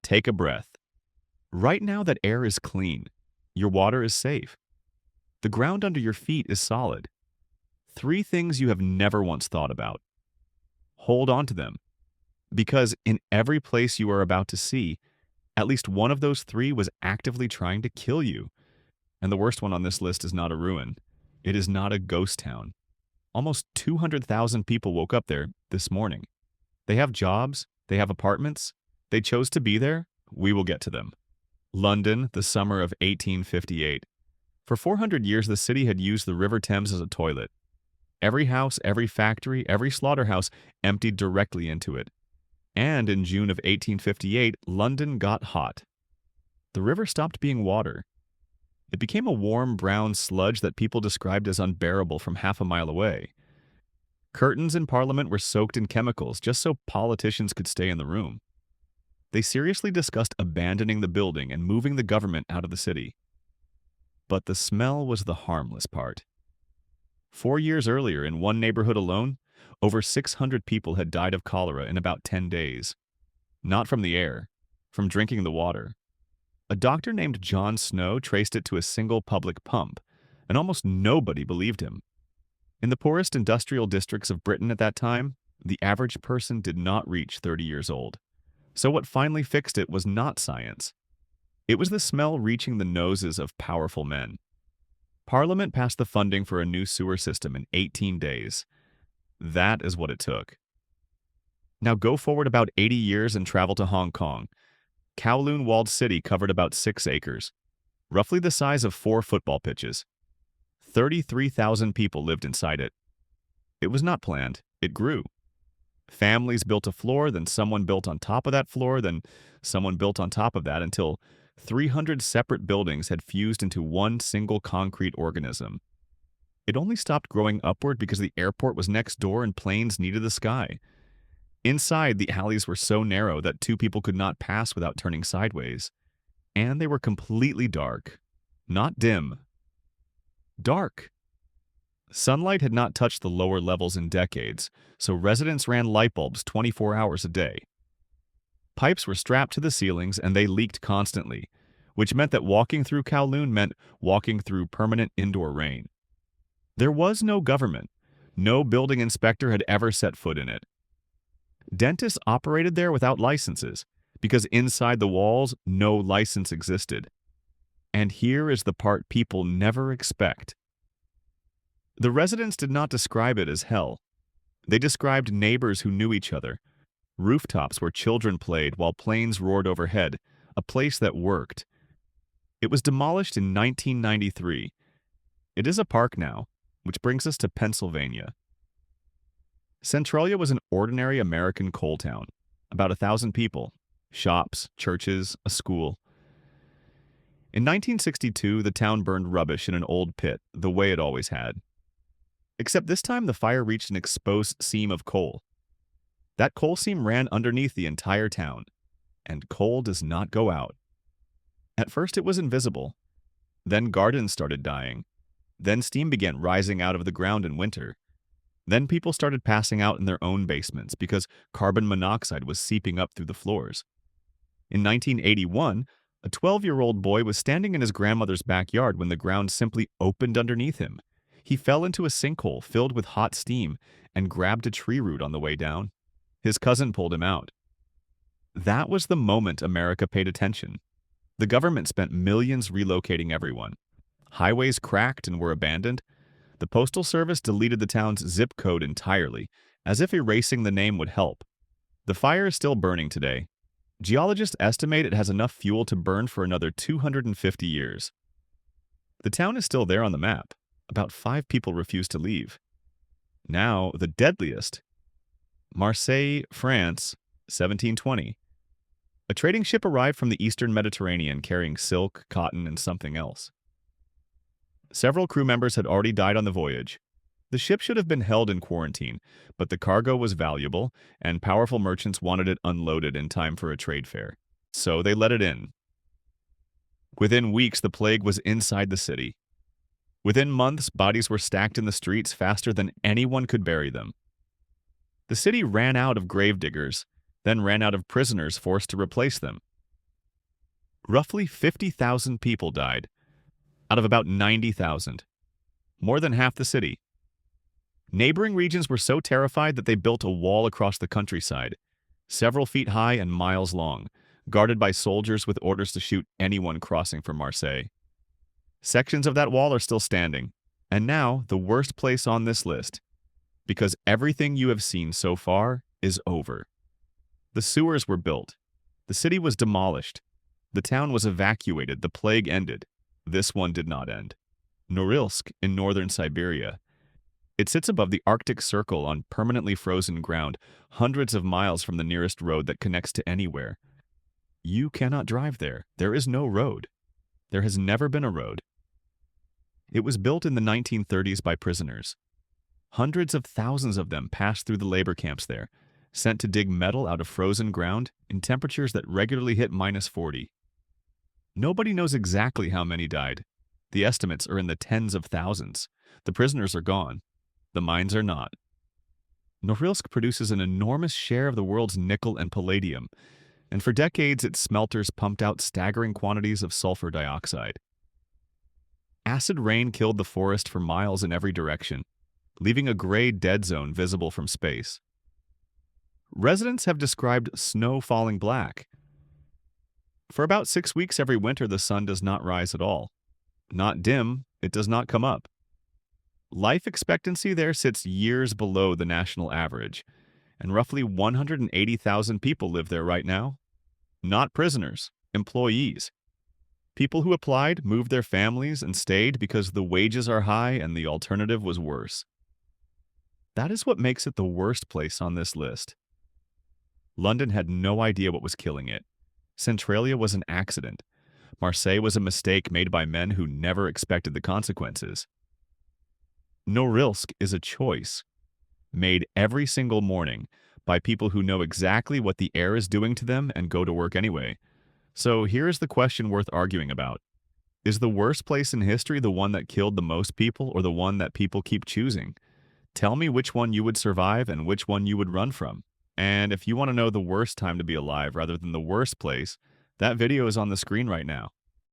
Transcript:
Take a breath. Right now, that air is clean. Your water is safe. The ground under your feet is solid. Three things you have never once thought about. Hold on to them. Because in every place you are about to see, at least one of those three was actively trying to kill you. And the worst one on this list is not a ruin. It is not a ghost town. Almost 200,000 people woke up there this morning. They have jobs, they have apartments, they chose to be there. We will get to them. London, the summer of 1858. For 400 years, the city had used the River Thames as a toilet. Every house, every factory, every slaughterhouse emptied directly into it. And in June of 1858, London got hot. The river stopped being water. It became a warm brown sludge that people described as unbearable from half a mile away. Curtains in Parliament were soaked in chemicals just so politicians could stay in the room. They seriously discussed abandoning the building and moving the government out of the city. But the smell was the harmless part. 4 years earlier, in one neighborhood alone, over 600 people had died of cholera in about 10 days. Not from the air, from drinking the water. A doctor named John Snow traced it to a single public pump, and almost nobody believed him. In the poorest industrial districts of Britain at that time, the average person did not reach 30 years old. So what finally fixed it was not science. It was the smell reaching the noses of powerful men. Parliament passed the funding for a new sewer system in 18 days. That is what it took. Now go forward about 80 years and travel to Hong Kong. Kowloon walled city covered about 6 acres, roughly the size of 4 football pitches. 33,000 people lived inside it. It was not planned, it grew. Families built a floor, then someone built on top of that floor, then someone built on top of that until 300 separate buildings had fused into one single concrete organism. It only stopped growing upward because the airport was next door and planes needed the sky. Inside, the alleys were so narrow that 2 people could not pass without turning sideways. And they were completely dark. Not dim. Dark. Sunlight had not touched the lower levels in decades, so residents ran light bulbs 24 hours a day. Pipes were strapped to the ceilings and they leaked constantly, which meant that walking through Kowloon meant walking through permanent indoor rain. There was no government. No building inspector had ever set foot in it. Dentists operated there without licenses, because inside the walls, no license existed. And here is the part people never expect. The residents did not describe it as hell. They described neighbors who knew each other, rooftops where children played while planes roared overhead, a place that worked. It was demolished in 1993. It is a park now, which brings us to Pennsylvania. Centralia was an ordinary American coal town, about 1,000 people, shops, churches, a school. In 1962, the town burned rubbish in an old pit, the way it always had. Except this time the fire reached an exposed seam of coal. That coal seam ran underneath the entire town, and coal does not go out. At first it was invisible. Then gardens started dying. Then steam began rising out of the ground in winter. Then people started passing out in their own basements because carbon monoxide was seeping up through the floors. In 1981, a 12-year-old boy was standing in his grandmother's backyard when the ground simply opened underneath him. He fell into a sinkhole filled with hot steam and grabbed a tree root on the way down. His cousin pulled him out. That was the moment America paid attention. The government spent millions relocating everyone. Highways cracked and were abandoned. The Postal Service deleted the town's zip code entirely, as if erasing the name would help. The fire is still burning today. Geologists estimate it has enough fuel to burn for another 250 years. The town is still there on the map. About 5 people refuse to leave. Now, the deadliest. Marseille, France, 1720. A trading ship arrived from the eastern Mediterranean carrying silk, cotton, and something else. Several crew members had already died on the voyage. The ship should have been held in quarantine, but the cargo was valuable, and powerful merchants wanted it unloaded in time for a trade fair. So they let it in. Within weeks, the plague was inside the city. Within months, bodies were stacked in the streets faster than anyone could bury them. The city ran out of gravediggers, then ran out of prisoners forced to replace them. Roughly 50,000 people died, out of about 90,000, more than half the city. Neighboring regions were so terrified that they built a wall across the countryside, several feet high and miles long, guarded by soldiers with orders to shoot anyone crossing from Marseille. Sections of that wall are still standing, and now the worst place on this list, because everything you have seen so far is over. The sewers were built. The city was demolished. The town was evacuated. The plague ended. This one did not end. Norilsk in northern Siberia. It sits above the Arctic Circle on permanently frozen ground, hundreds of miles from the nearest road that connects to anywhere. You cannot drive there. There is no road. There has never been a road. It was built in the 1930s by prisoners. Hundreds of thousands of them passed through the labor camps there, sent to dig metal out of frozen ground in temperatures that regularly hit -40. Nobody knows exactly how many died. The estimates are in the tens of thousands. The prisoners are gone. The mines are not. Norilsk produces an enormous share of the world's nickel and palladium, and for decades its smelters pumped out staggering quantities of sulfur dioxide. Acid rain killed the forest for miles in every direction, leaving a gray dead zone visible from space. Residents have described snow falling black. For about 6 weeks every winter the sun does not rise at all. Not dim, it does not come up. Life expectancy there sits years below the national average, and roughly 180,000 people live there right now. Not prisoners, employees. People who applied, moved their families, and stayed because the wages are high and the alternative was worse. That is what makes it the worst place on this list. London had no idea what was killing it. Centralia was an accident. Marseille was a mistake made by men who never expected the consequences. Norilsk is a choice, made every single morning by people who know exactly what the air is doing to them and go to work anyway. So here is the question worth arguing about. Is the worst place in history the one that killed the most people or the one that people keep choosing? Tell me which one you would survive and which one you would run from. And if you want to know the worst time to be alive rather than the worst place, that video is on the screen right now.